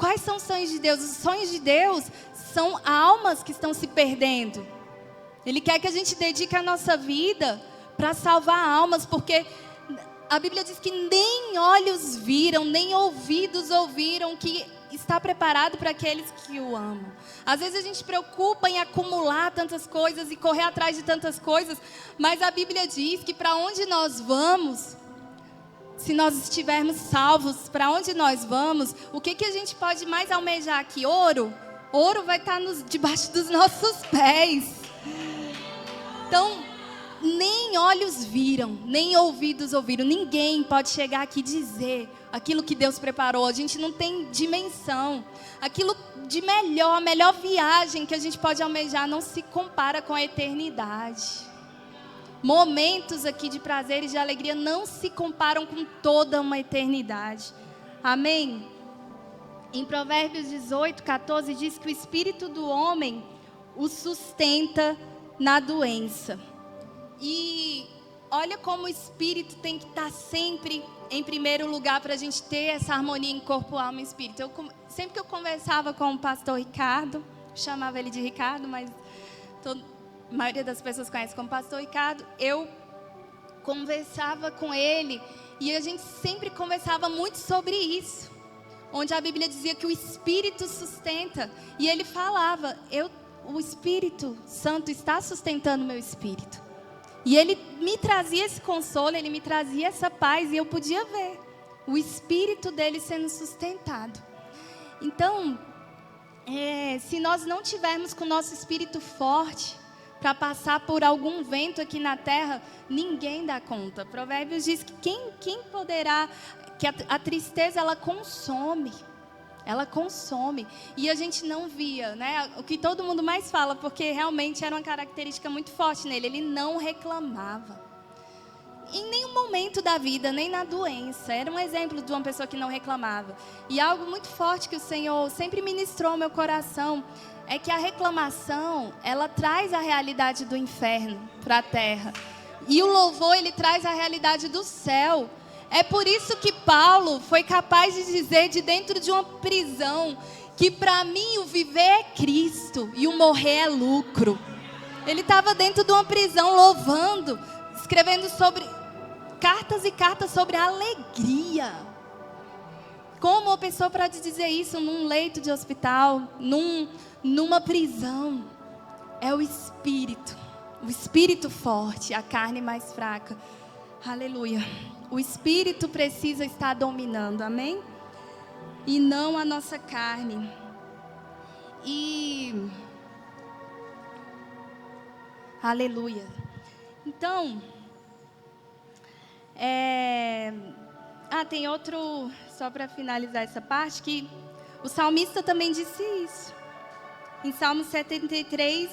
Quais são os sonhos de Deus? Os sonhos de Deus são almas que estão se perdendo. Ele quer que a gente dedique a nossa vida para salvar almas, porque a Bíblia diz que nem olhos viram, nem ouvidos ouviram, que está preparado para aqueles que o amam. Às vezes a gente se preocupa em acumular tantas coisas e correr atrás de tantas coisas, mas a Bíblia diz que para onde nós vamos, se nós estivermos salvos, para onde nós vamos, o que a gente pode mais almejar aqui? Ouro? Ouro vai estar debaixo dos nossos pés. Então, nem olhos viram, nem ouvidos ouviram. Ninguém pode chegar aqui e dizer aquilo que Deus preparou. A gente não tem dimensão. Aquilo de melhor, a melhor viagem que a gente pode almejar não se compara com a eternidade. Momentos aqui de prazer e de alegria não se comparam com toda uma eternidade. Amém? Em Provérbios 18, 14 diz que o espírito do homem o sustenta na doença. E olha como o espírito tem que estar sempre em primeiro lugar para a gente ter essa harmonia em corpo, alma e espírito. Sempre que eu conversava com o pastor Ricardo, chamava ele de Ricardo, mas a maioria das pessoas conhece como pastor Ricardo, eu conversava com ele e a gente sempre conversava muito sobre isso, onde a Bíblia dizia que o Espírito sustenta, e ele falava, o Espírito Santo está sustentando o meu espírito. E ele me trazia esse consolo, ele me trazia essa paz, e eu podia ver o espírito dele sendo sustentado. Então, se nós não tivermos com o nosso espírito forte para passar por algum vento aqui na terra, ninguém dá conta. Provérbios diz que quem poderá, que a tristeza ela consome. Ela consome. E a gente não via, né? O que todo mundo mais fala, porque realmente era uma característica muito forte nele. Ele não reclamava. Em nenhum momento da vida, nem na doença. Era um exemplo de uma pessoa que não reclamava. E algo muito forte que o Senhor sempre ministrou ao meu coração é que a reclamação, ela traz a realidade do inferno para a terra. E o louvor, ele traz a realidade do céu. É por isso que Paulo foi capaz de dizer de dentro de uma prisão que para mim o viver é Cristo e o morrer é lucro. Ele estava dentro de uma prisão louvando, escrevendo sobre cartas e cartas sobre a alegria. Como uma pessoa pode dizer isso num leito de hospital, numa prisão? É o espírito forte, a carne mais fraca. Aleluia. O espírito precisa estar dominando, amém? E não a nossa carne. Aleluia. Então, tem outro, só para finalizar essa parte, que o salmista também disse isso. Em Salmo 73,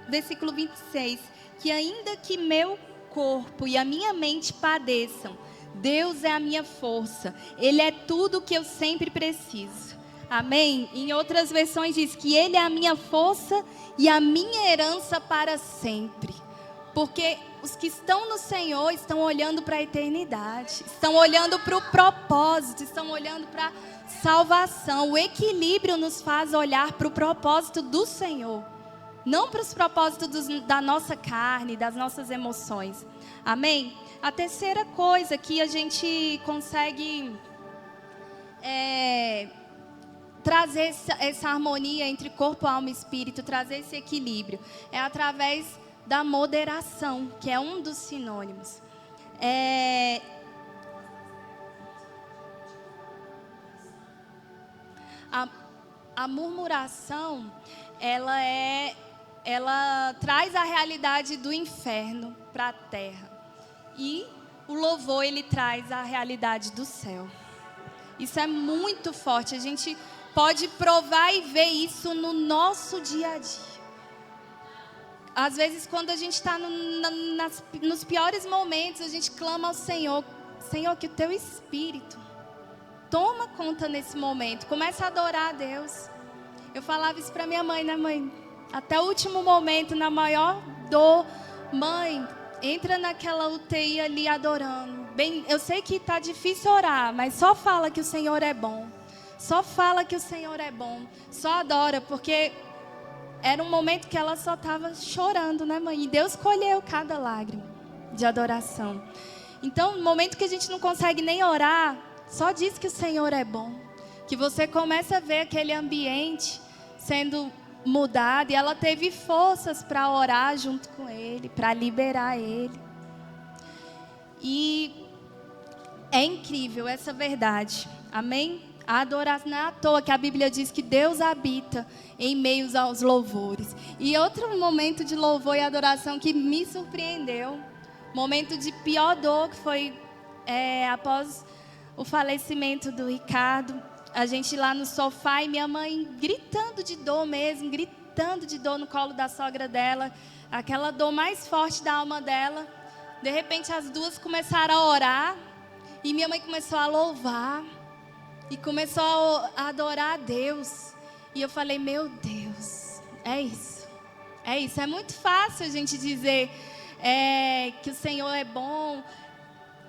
versículo 26, que ainda que meu corpo e a minha mente padeçam, Deus é a minha força, Ele é tudo o que eu sempre preciso. Amém? Em outras versões diz que Ele é a minha força e a minha herança para sempre. Porque os que estão no Senhor estão olhando para a eternidade, estão olhando para o propósito, estão olhando para a salvação. O equilíbrio nos faz olhar para o propósito do Senhor, não para os propósitos da nossa carne, das nossas emoções. Amém? A terceira coisa que a gente consegue trazer essa harmonia entre corpo, alma e espírito, trazer esse equilíbrio, é através da moderação, que é um dos sinônimos. A murmuração, ela traz a realidade do inferno para a terra. E o louvor, ele traz a realidade do céu. Isso é muito forte. A gente pode provar e ver isso no nosso dia a dia. Às vezes, quando a gente está nos piores momentos, a gente clama ao Senhor. Senhor, que o Teu Espírito toma conta nesse momento. Começa a adorar a Deus. Eu falava isso para minha mãe, né, mãe? Até o último momento, na maior dor. Mãe, entra naquela UTI ali adorando. Bem, eu sei que está difícil orar, mas só fala que o Senhor é bom. só fala que o Senhor é bom, só adora, porque era um momento que ela só estava chorando, né, mãe? E Deus colheu cada lágrima de adoração. Então, no momento que a gente não consegue nem orar, só diz que o Senhor é bom. Que você começa a ver aquele ambiente sendo mudado. E ela teve forças para orar junto com ele, para liberar ele. E é incrível essa verdade. Amém? A adoração não é à toa que a Bíblia diz que Deus habita em meio aos louvores. E outro momento de louvor e adoração que me surpreendeu, momento de pior dor, que foi após o falecimento do Ricardo, a gente lá no sofá e minha mãe gritando de dor mesmo, gritando de dor no colo da sogra dela, aquela dor mais forte da alma dela. De repente as duas começaram a orar e minha mãe começou a louvar e começou a adorar a Deus. E eu falei, meu Deus, é isso. É isso, é muito fácil a gente dizer que o Senhor é bom,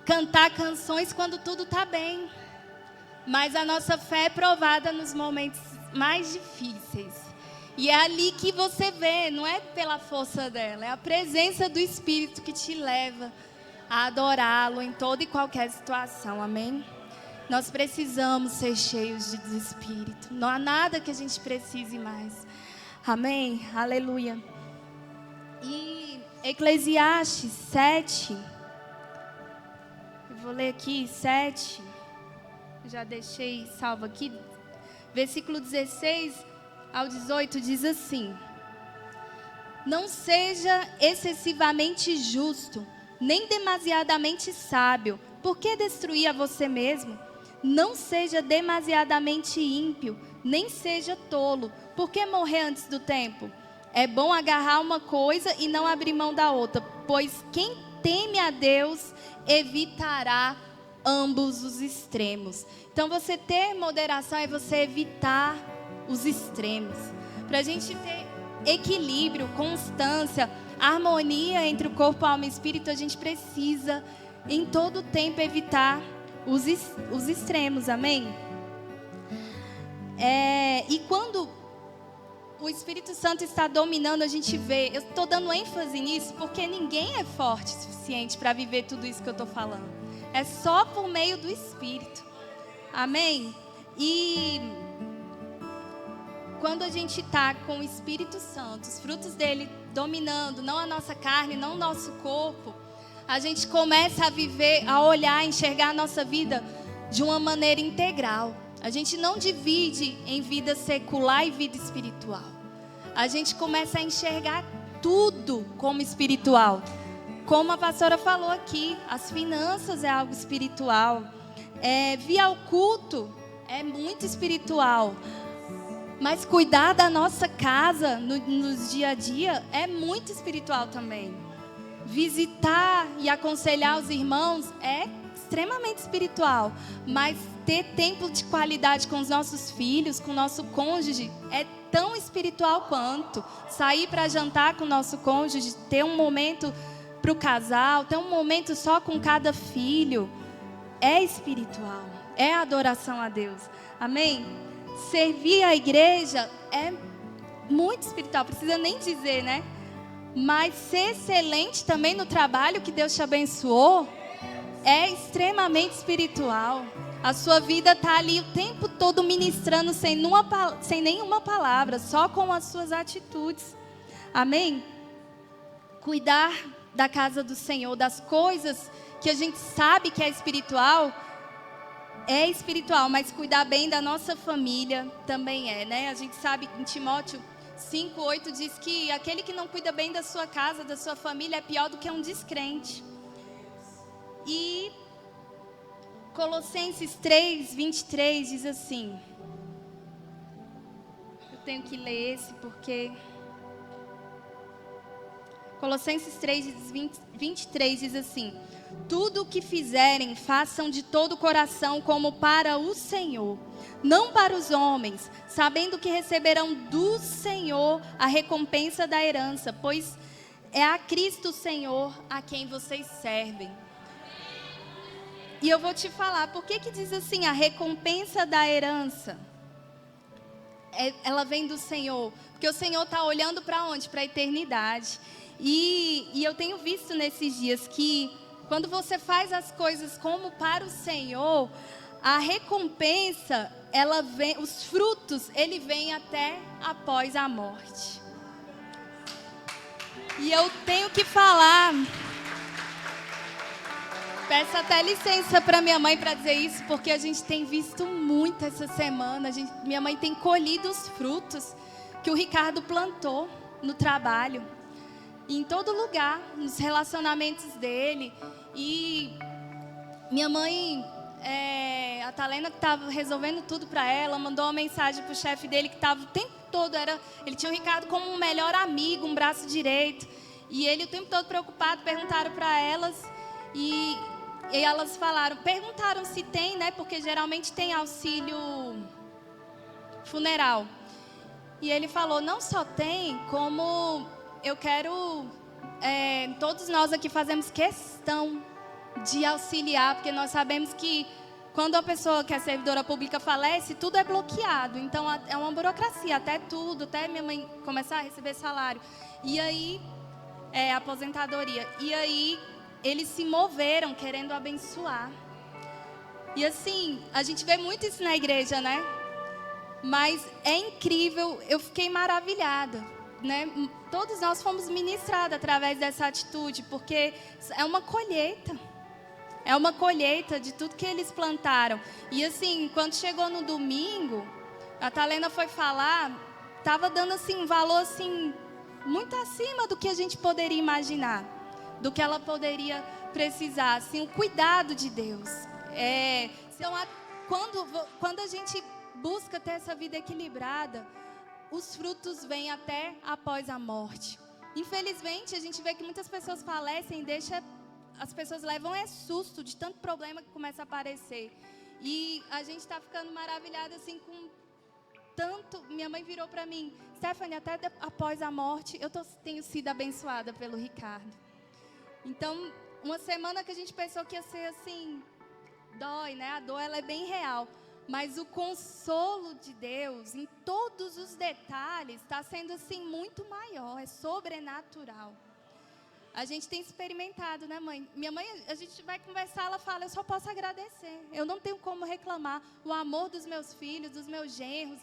cantar canções quando tudo está bem. Mas a nossa fé é provada nos momentos mais difíceis. E é ali que você vê, não é pela força dela, é a presença do Espírito que te leva a adorá-lo em toda e qualquer situação, amém? Nós precisamos ser cheios do Espírito. Não há nada que a gente precise mais. Amém? Aleluia. E Eclesiastes 7. Eu vou ler aqui 7. Já deixei salvo aqui. Versículo 16 ao 18 diz assim: não seja excessivamente justo, nem demasiadamente sábio. Por que destruir a você mesmo? Não seja demasiadamente ímpio, nem seja tolo. Por que morrer antes do tempo? É bom agarrar uma coisa e não abrir mão da outra, pois quem teme a Deus evitará ambos os extremos. Então, você ter moderação é você evitar os extremos. Para a gente ter equilíbrio, constância, harmonia entre o corpo, alma e espírito, a gente precisa, em todo tempo, evitar os extremos, amém? E quando o Espírito Santo está dominando, a gente vê, eu estou dando ênfase nisso, porque ninguém é forte o suficiente para viver tudo isso que eu estou falando. É só por meio do Espírito, amém? E quando a gente está com o Espírito Santo, os frutos dele dominando, não a nossa carne, não o nosso corpo, a gente começa a viver, a olhar, a enxergar a nossa vida de uma maneira integral. A gente não divide em vida secular e vida espiritual. A gente começa a enxergar tudo como espiritual. Como a pastora falou aqui, as finanças é algo espiritual. Vir ao culto é muito espiritual. Mas cuidar da nossa casa nos dia a dia é muito espiritual também. Visitar e aconselhar os irmãos é extremamente espiritual. Mas ter tempo de qualidade com os nossos filhos, com o nosso cônjuge, é tão espiritual quanto. Sair para jantar com o nosso cônjuge, ter um momento para o casal, ter um momento só com cada filho, é espiritual. É adoração a Deus. Amém? Servir a igreja é muito espiritual, precisa nem dizer, né? Mas ser excelente também no trabalho que Deus te abençoou é extremamente espiritual. A sua vida está ali o tempo todo ministrando sem nenhuma palavra, só com as suas atitudes. Amém? Cuidar da casa do Senhor, das coisas que a gente sabe que é espiritual, mas cuidar bem da nossa família também né? A gente sabe em Timóteo 5:8 diz que aquele que não cuida bem da sua casa, da sua família, é pior do que um descrente. E Colossenses 3:23 diz assim, eu tenho que ler esse porque Colossenses 3:23 diz assim: tudo o que fizerem, façam de todo o coração como para o Senhor, não para os homens, sabendo que receberão do Senhor a recompensa da herança, pois é a Cristo Senhor a quem vocês servem. E eu vou te falar, por que diz assim, a recompensa da herança? Ela vem do Senhor. Porque o Senhor está olhando para onde? Para a eternidade. E eu tenho visto nesses dias que quando você faz as coisas como para o Senhor, a recompensa, ela vem, os frutos, ele vem até após a morte. E eu tenho que falar, peço até licença para minha mãe para dizer isso, porque a gente tem visto muito essa semana. Minha mãe tem colhido os frutos que o Ricardo plantou no trabalho, em todo lugar, nos relacionamentos dele. E minha mãe, a Talena, que estava resolvendo tudo para ela, mandou uma mensagem para o chefe dele, que estava o tempo todo, ele tinha o Ricardo como um melhor amigo, um braço direito. E ele o tempo todo preocupado, perguntaram para elas, e elas perguntaram se tem, né? Porque geralmente tem auxílio funeral. E ele falou, não só tem, como eu quero, todos nós aqui fazemos questão de auxiliar, porque nós sabemos que quando a pessoa que é servidora pública falece, tudo é bloqueado. Então, é uma burocracia, até minha mãe começar a receber salário. E aí, aposentadoria. E aí, eles se moveram querendo abençoar. E assim, a gente vê muito isso na igreja, né? Mas é incrível, eu fiquei maravilhada, né? Todos nós fomos ministrados através dessa atitude, porque é uma colheita. É uma colheita de tudo que eles plantaram. E assim, quando chegou no domingo, a Talena foi falar, estava dando assim um valor assim muito acima do que a gente poderia imaginar, do que ela poderia precisar, assim, o cuidado de Deus. Quando a gente busca ter essa vida equilibrada, os frutos vêm até após a morte. Infelizmente, a gente vê que muitas pessoas falecem e as pessoas levam susto de tanto problema que começa a aparecer. E a gente está ficando maravilhada assim com tanto. Minha mãe virou para mim, Stephanie, até após a morte, tenho sido abençoada pelo Ricardo. Então, uma semana que a gente pensou que ia ser assim, dói, né? A dor, ela é bem real. Mas o consolo de Deus, em todos os detalhes, está sendo assim muito maior, é sobrenatural. A gente tem experimentado, né, mãe? Minha mãe, a gente vai conversar, ela fala, eu só posso agradecer. Eu não tenho como reclamar. O amor dos meus filhos, dos meus genros,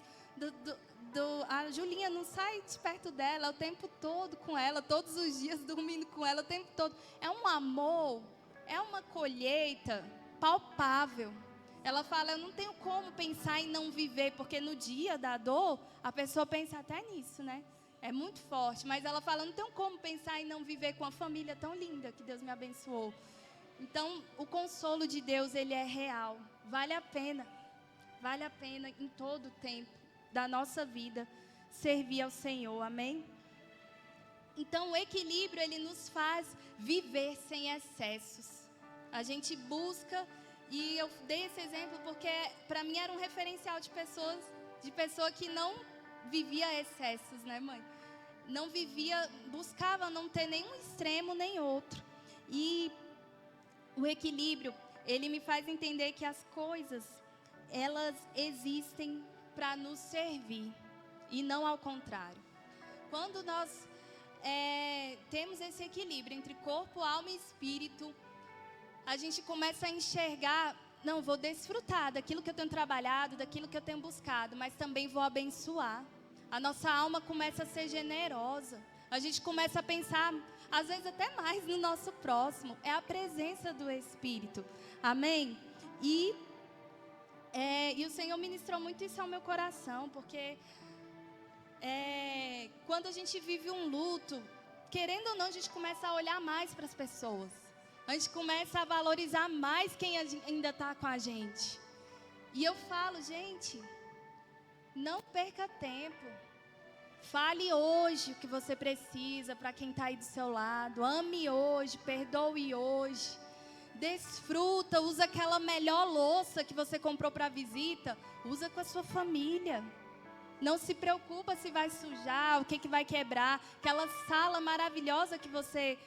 a Julinha não sai de perto dela o tempo todo com ela, todos os dias dormindo com ela o tempo todo. É um amor, é uma colheita palpável. Ela fala, eu não tenho como pensar em não viver, porque no dia da dor, a pessoa pensa até nisso, né? É muito forte, mas ela fala, não tenho como pensar em não viver com uma família tão linda que Deus me abençoou. Então, o consolo de Deus, ele é real. Vale a pena em todo o tempo da nossa vida servir ao Senhor, amém? Então, o equilíbrio, ele nos faz viver sem excessos. A gente busca, e eu dei esse exemplo porque para mim era um referencial de pessoa que não vivia excessos, né, mãe? Não vivia, buscava não ter nenhum extremo nem outro. E o equilíbrio, ele me faz entender que as coisas, elas existem para nos servir e não ao contrário. Quando nós temos esse equilíbrio entre corpo, alma e espírito, a gente começa a enxergar, não, vou desfrutar daquilo que eu tenho trabalhado, daquilo que eu tenho buscado, mas também vou abençoar. A nossa alma começa a ser generosa. A gente começa a pensar, às vezes até mais no nosso próximo. É a presença do Espírito. Amém? E o Senhor ministrou muito isso ao meu coração, porque quando a gente vive um luto, querendo ou não, a gente começa a olhar mais para as pessoas. A gente começa a valorizar mais quem ainda está com a gente. E eu falo, gente, não perca tempo. Fale hoje o que você precisa para quem está aí do seu lado. Ame hoje, perdoe hoje. Desfruta, usa aquela melhor louça que você comprou para a visita. Usa com a sua família. Não se preocupa se vai sujar, o que vai quebrar. Aquela sala maravilhosa que você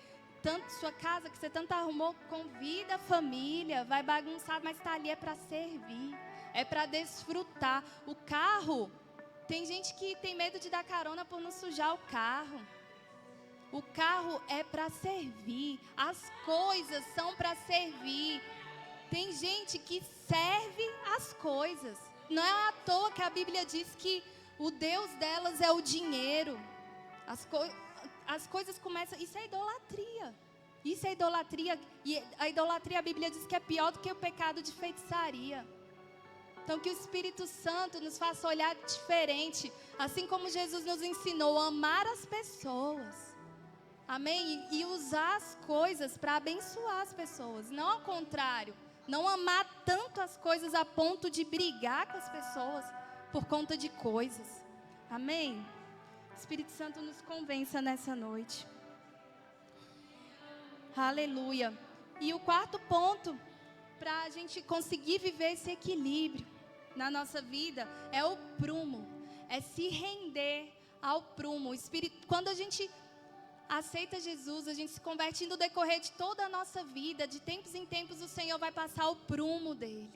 sua casa que você tanto arrumou, convida a família, vai bagunçar, mas está ali é para servir, é para desfrutar. O carro, tem gente que tem medo de dar carona por não sujar o carro. O carro é para servir, as coisas são para servir. Tem gente que serve as coisas. Não é à toa que a Bíblia diz que o Deus delas é o dinheiro. As coisas começam... Isso é idolatria. Isso é idolatria. E a idolatria, a Bíblia diz que é pior do que o pecado de feitiçaria. Então que o Espírito Santo nos faça olhar diferente. Assim como Jesus nos ensinou a amar as pessoas. Amém? E usar as coisas para abençoar as pessoas. Não ao contrário. Não amar tanto as coisas a ponto de brigar com as pessoas por conta de coisas. Amém? O Espírito Santo nos convença nessa noite. Aleluia. E o quarto ponto, para a gente conseguir viver esse equilíbrio na nossa vida, é o prumo. É se render ao prumo. O Espírito, quando a gente aceita Jesus, a gente se converte no decorrer de toda a nossa vida. De tempos em tempos o Senhor vai passar o prumo dele.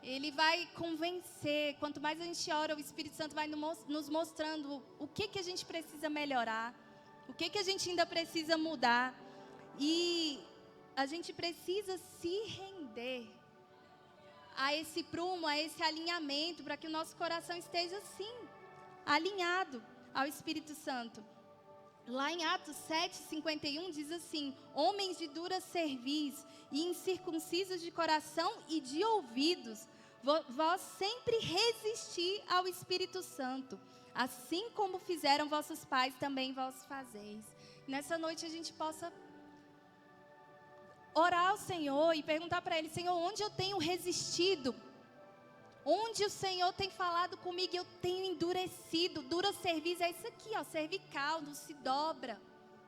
Ele vai convencer. Quanto mais a gente ora, o Espírito Santo vai nos mostrando o que a gente precisa melhorar. O que a gente ainda precisa mudar. E a gente precisa se render a esse prumo, a esse alinhamento, para que o nosso coração esteja assim, alinhado ao Espírito Santo. Lá em Atos 7:51 diz assim: homens de dura cerviz e incircuncisos de coração e de ouvidos, vós sempre resisti ao Espírito Santo, assim como fizeram vossos pais, também vós fazeis. Nessa noite a gente possa orar ao Senhor e perguntar para Ele: Senhor, onde eu tenho resistido? Onde o Senhor tem falado comigo e eu tenho endurecido? Dura cerviz é isso aqui, ó, cervical, não se dobra.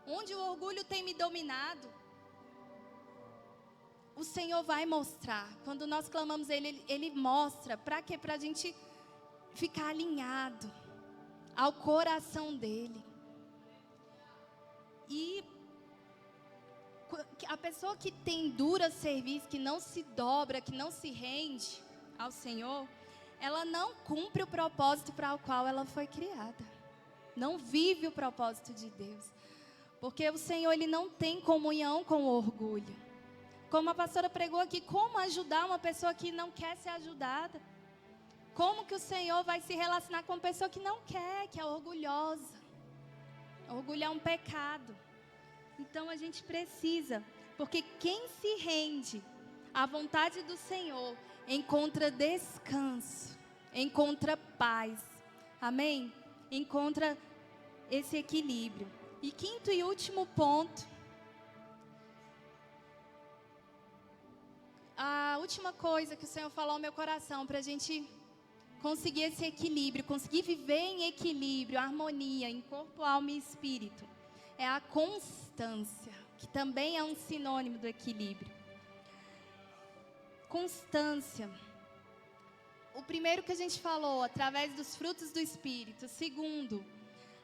Onde o orgulho tem me dominado? O Senhor vai mostrar. Quando nós clamamos Ele mostra. Para quê? Para a gente ficar alinhado ao coração dEle. E a pessoa que tem dura cerviz, que não se dobra, que não se rende ao Senhor, ela não cumpre o propósito para o qual ela foi criada. Não vive o propósito de Deus. Porque o Senhor, Ele não tem comunhão com o orgulho. Como a pastora pregou aqui, como ajudar uma pessoa que não quer ser ajudada? Como que o Senhor vai se relacionar com uma pessoa que não quer, que é orgulhosa? Orgulho é um pecado. Então a gente precisa, porque quem se rende à vontade do Senhor encontra descanso, encontra paz, amém? Encontra esse equilíbrio. E quinto e último ponto, a última coisa que o Senhor falou ao meu coração para a gente conseguir esse equilíbrio, conseguir viver em equilíbrio, harmonia, em corpo, alma e espírito, é a constância, que também é um sinônimo do equilíbrio. Constância. O primeiro que a gente falou, através dos frutos do Espírito. O segundo,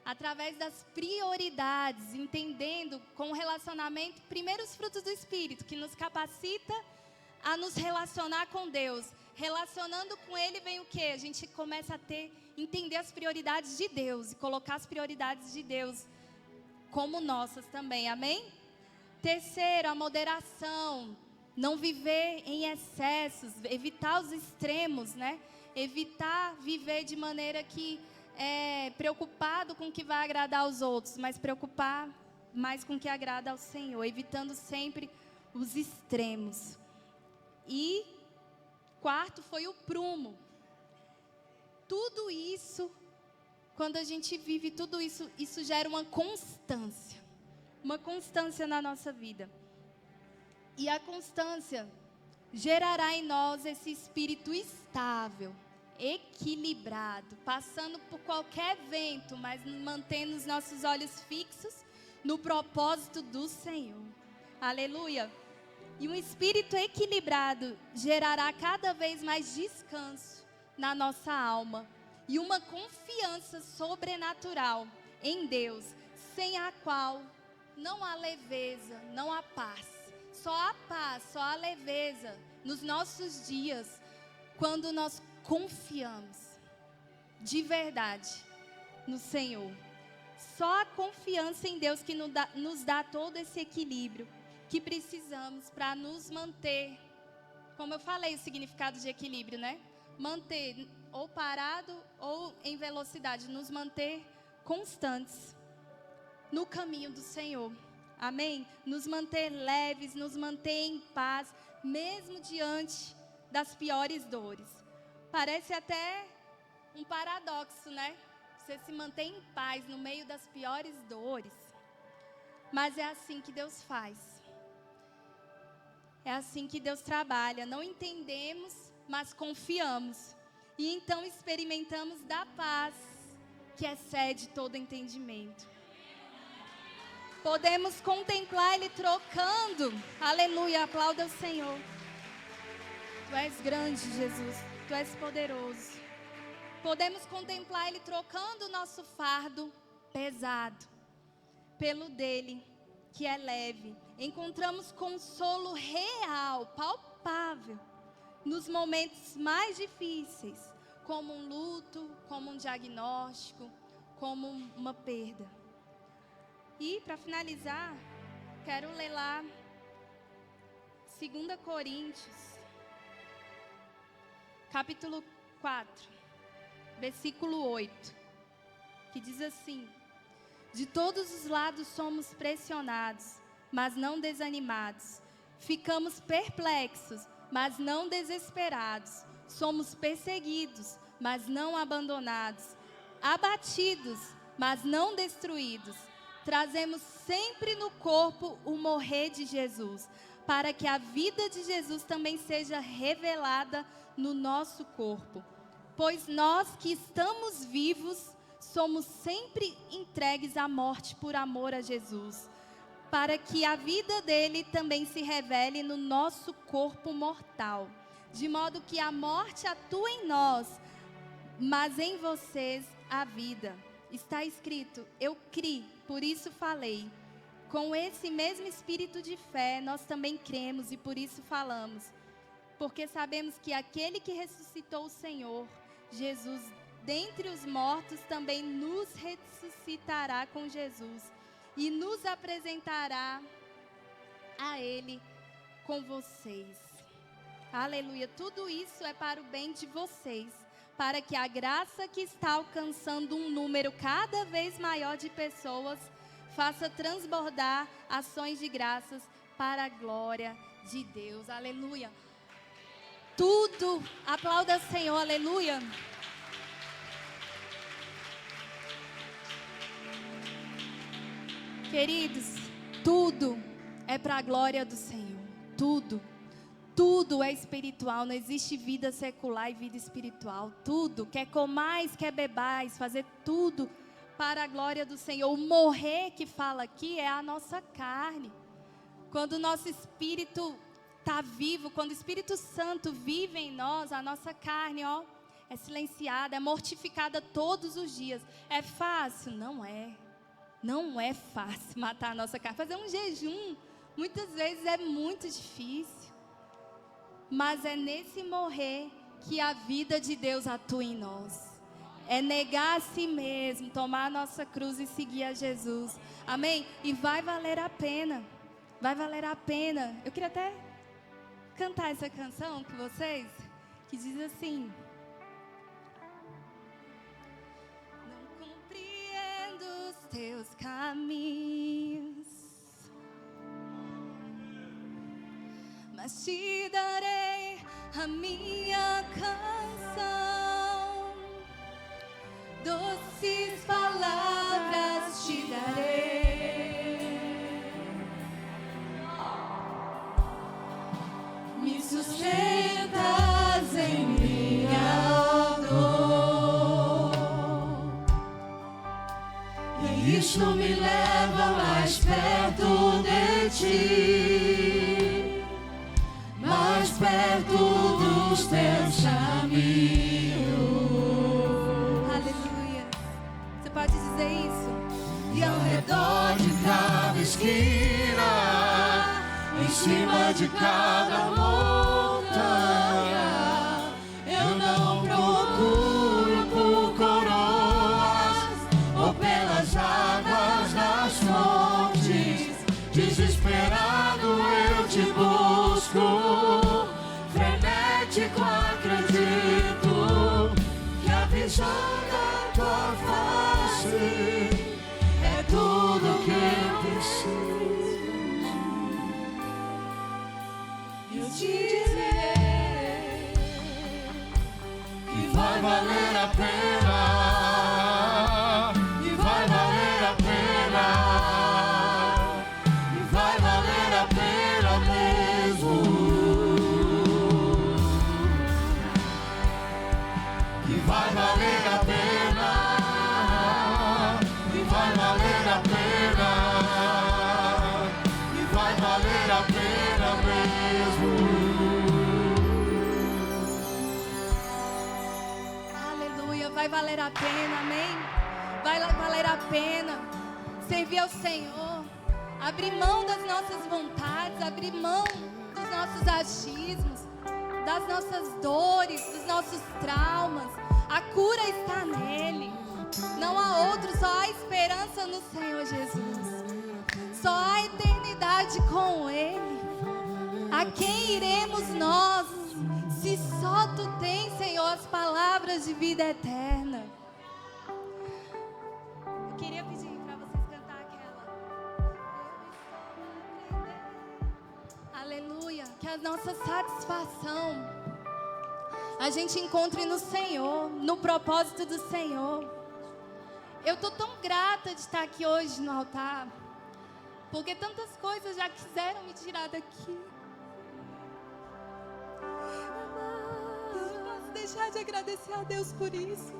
através das prioridades, entendendo com o relacionamento, primeiro os frutos do Espírito, que nos capacita a nos relacionar com Deus. Relacionando com Ele vem o quê? A gente começa a entender as prioridades de Deus e colocar as prioridades de Deus como nossas também, amém? Terceiro, a moderação. Não viver em excessos, evitar os extremos, né? Evitar viver de maneira que é preocupado com o que vai agradar aos outros, mas preocupar mais com o que agrada ao Senhor, evitando sempre os extremos. E quarto foi o prumo. Tudo isso, quando a gente vive tudo isso, isso gera uma constância na nossa vida. E a constância gerará em nós esse espírito estável, equilibrado, passando por qualquer vento, mas mantendo os nossos olhos fixos no propósito do Senhor. Aleluia! E um espírito equilibrado gerará cada vez mais descanso na nossa alma e uma confiança sobrenatural em Deus, sem a qual não há leveza, não há paz. Só há paz, só há leveza nos nossos dias quando nós confiamos de verdade no Senhor. Só a confiança em Deus que nos dá todo esse equilíbrio que precisamos para nos manter. Como eu falei, o significado de equilíbrio, né? Manter ou parado ou em velocidade, nos manter constantes no caminho do Senhor. Amém? Nos manter leves, nos manter em paz, mesmo diante das piores dores. Parece até um paradoxo, né? Você se mantém em paz no meio das piores dores. Mas é assim que Deus faz. É assim que Deus trabalha. Não entendemos, mas confiamos. E então experimentamos da paz que excede todo entendimento. Podemos contemplar Ele trocando. Aleluia, aplauda o Senhor. Tu és grande, Jesus. Tu és poderoso. Podemos contemplar Ele trocando o nosso fardo pesado pelo dele, que é leve. Encontramos consolo real, palpável, nos momentos mais difíceis, como um luto, como um diagnóstico, como uma perda. E, para finalizar, quero ler lá 2 Coríntios, capítulo 4, versículo 8, que diz assim: de todos os lados somos pressionados, mas não desanimados. Ficamos perplexos, mas não desesperados. Somos perseguidos, mas não abandonados. Abatidos, mas não destruídos. Trazemos sempre no corpo o morrer de Jesus, para que a vida de Jesus também seja revelada no nosso corpo. Pois nós que estamos vivos, somos sempre entregues à morte por amor a Jesus, para que a vida dele também se revele no nosso corpo mortal, de modo que a morte atua em nós, mas em vocês a vida. Está escrito: eu criei, por isso falei. Com esse mesmo espírito de fé, nós também cremos e por isso falamos, porque sabemos que aquele que ressuscitou o Senhor Jesus dentre os mortos também nos ressuscitará com Jesus e nos apresentará a Ele com vocês. Aleluia. Tudo isso é para o bem de vocês, para que a graça que está alcançando um número cada vez maior de pessoas faça transbordar ações de graças para a glória de Deus. Aleluia. Tudo, aplauda o Senhor, aleluia. Queridos, tudo é para a glória do Senhor. Tudo é espiritual. Não existe vida secular e vida espiritual. Tudo, quer comais, quer bebais, fazer tudo para a glória do Senhor. O morrer que fala aqui é a nossa carne. Quando o nosso espírito está vivo, quando o Espírito Santo vive em nós, a nossa carne, é silenciada, é mortificada todos os dias. É fácil? Não é. Não é fácil matar a nossa carne. Fazer um jejum, muitas vezes é muito difícil. Mas é nesse morrer que a vida de Deus atua em nós. É negar a si mesmo, tomar a nossa cruz e seguir a Jesus. Amém? E vai valer a pena. Vai valer a pena. Eu queria até cantar essa canção com vocês, que diz assim: não compreendo os teus caminhos, mas te darei a minha canção, doces palavras te darei. Me sustentas em minha dor, e isto me leva mais perto de ti, mais perto dos teus caminhos. Aleluia. Você pode dizer isso? E ao redor de cada esquina, em cima de cada montanha. Eu não procuro por coroas ou pelas águas das fontes. Desesperado eu te busco, frenético acredito que a visão da tua face é tudo que eu preciso. Eu te direi que vai valer a pena, e vai valer a pena, e vai valer a pena mesmo. Que vai valer a pena, e vai valer a pena, e vai valer a pena mesmo. Aleluia, vai valer a pena, amém? Vai valer a pena servir ao Senhor, abrir mão das nossas vontades, abrir mão dos nossos achismos, das nossas dores, dos nossos traumas. A cura está nele. Não há outro, só há esperança no Senhor Jesus. Só há eternidade com Ele. A quem iremos nós, se só Tu tens, Senhor, as palavras de vida eterna? Eu queria pedir para vocês cantar aquela. Aleluia. Que a nossa satisfação a gente encontre no Senhor, no propósito do Senhor. Eu estou tão grata de estar aqui hoje no altar, porque tantas coisas já quiseram me tirar daqui. Eu não posso deixar de agradecer a Deus por isso.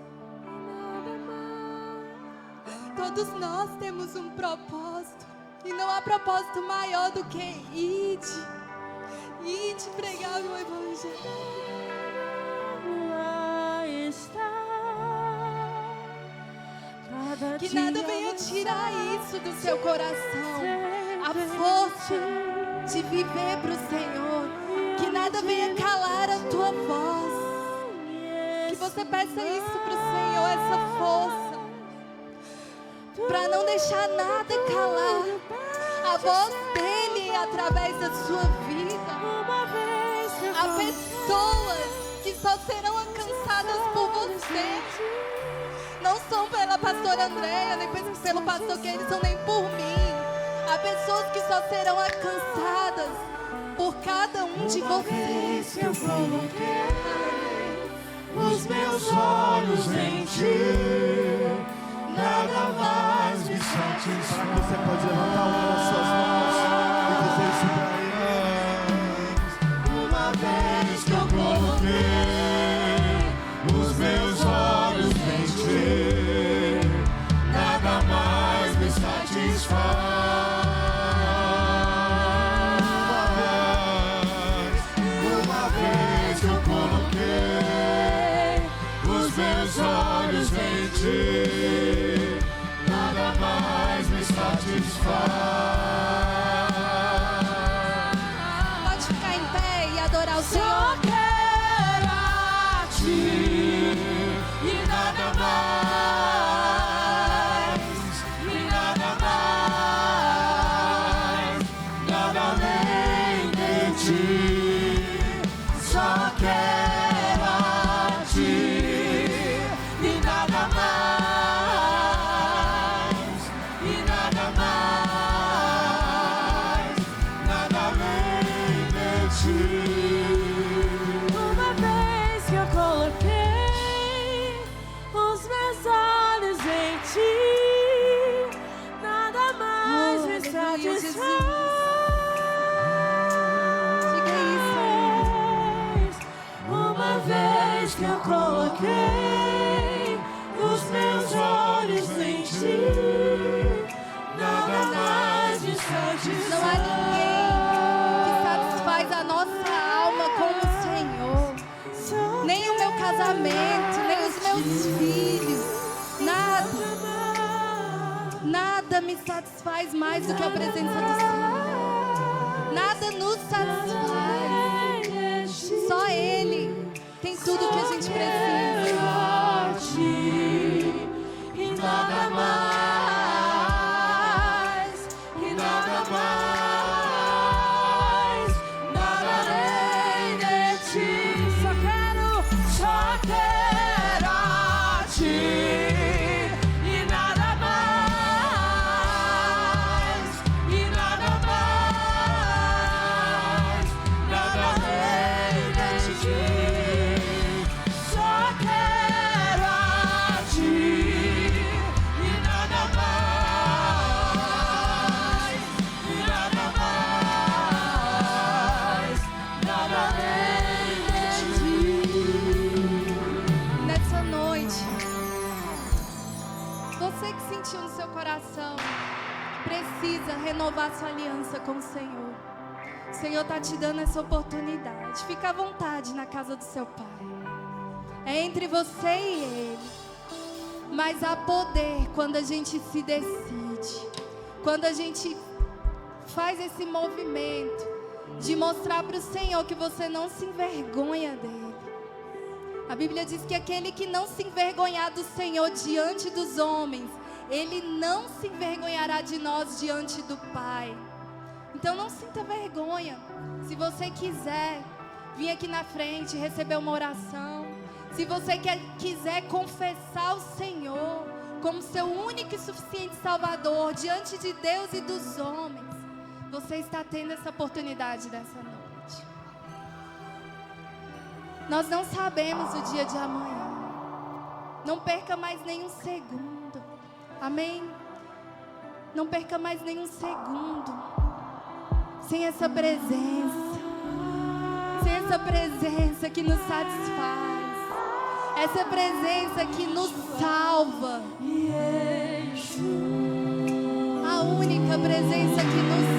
Todos nós temos um propósito, e não há propósito maior do que ide pregar o Evangelho. Que nada venha tirar isso do seu coração, a força de viver para o Senhor. Que nada venha calar a tua voz. Que você peça isso para o Senhor, essa força, para não deixar nada calar a voz dele através da sua vida. Há pessoas que só serão alcançadas por você. Não são pela pastora Andréia, nem pelo pastor Kenison, nem por mim. Há pessoas que só serão alcançadas por cada um de vocês. Que eu coloquei os meus olhos em ti, nada mais me satisfaz. Você pode levantar uma das suas mãos e dizer isso pra ele. Uma vez que eu coloquei os meus olhos em ti, nada mais me satisfaz. Uma vez que eu coloquei os meus olhos em ti, nada mais me satisfaz. Pode ficar em pé e adorar o Senhor. E nada mais, e nada mais, nada além de ti. Só quero a ti, e nada mais, e nada mais, nada além de ti. Uma vez que eu coloquei os meus olhos em ti, nada mais me satisfaz. Uma vez que eu coloquei os meus olhos em ti, nada mais me satisfaz. Não há ninguém que satisfaz a nossa alma como o Senhor. Nem o meu casamento, nem os meus filhos. Nada me satisfaz mais do que a presença do Senhor. Nada nos satisfaz. Só Ele tem tudo que a gente precisa. E nada mais, e nada mais, nada além de ti. Só quero a ti. E nada mais, e nada mais, nada além de ti. Só quero a ti. E nada mais, e nada mais, nada além de ti. Nessa noite, você que sentiu no seu coração, precisa renovar sua aliança com o Senhor. O Senhor está te dando essa oportunidade. Fica à vontade na casa do seu Pai. É entre você e Ele. Mas há poder quando a gente se decide. Quando a gente faz esse movimento de mostrar para o Senhor que você não se envergonha dEle. A Bíblia diz que aquele que não se envergonhar do Senhor diante dos homens, Ele não se envergonhará de nós diante do Pai. Então não sinta vergonha. Se você quiser vir aqui na frente e receber uma oração, se você quiser confessar o Senhor como seu único e suficiente Salvador diante de Deus e dos homens, você está tendo essa oportunidade dessa noite. Nós não sabemos o dia de amanhã. Não perca mais nenhum segundo. Amém? Não perca mais nenhum segundo sem essa presença. Sem essa presença que nos satisfaz. Essa presença que nos salva. A única presença que nos salva.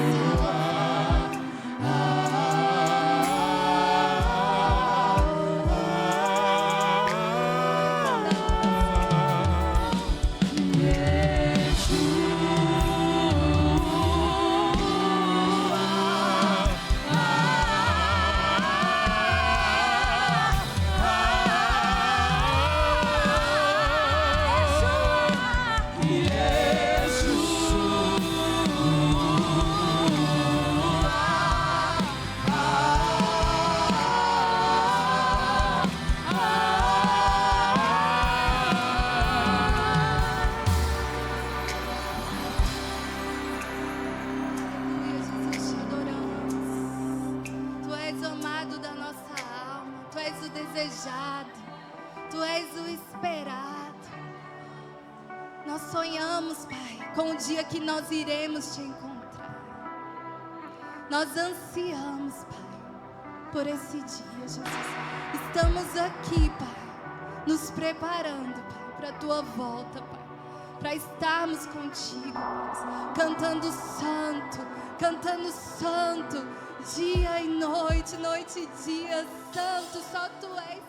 Tu és o esperado. Nós sonhamos, Pai, com o dia que nós iremos te encontrar. Nós ansiamos, Pai, por esse dia, Jesus. Estamos aqui, Pai, nos preparando, Pai, para a tua volta, Pai, para estarmos contigo, Pai, cantando santo, dia e noite, noite e dia, santo, só tu és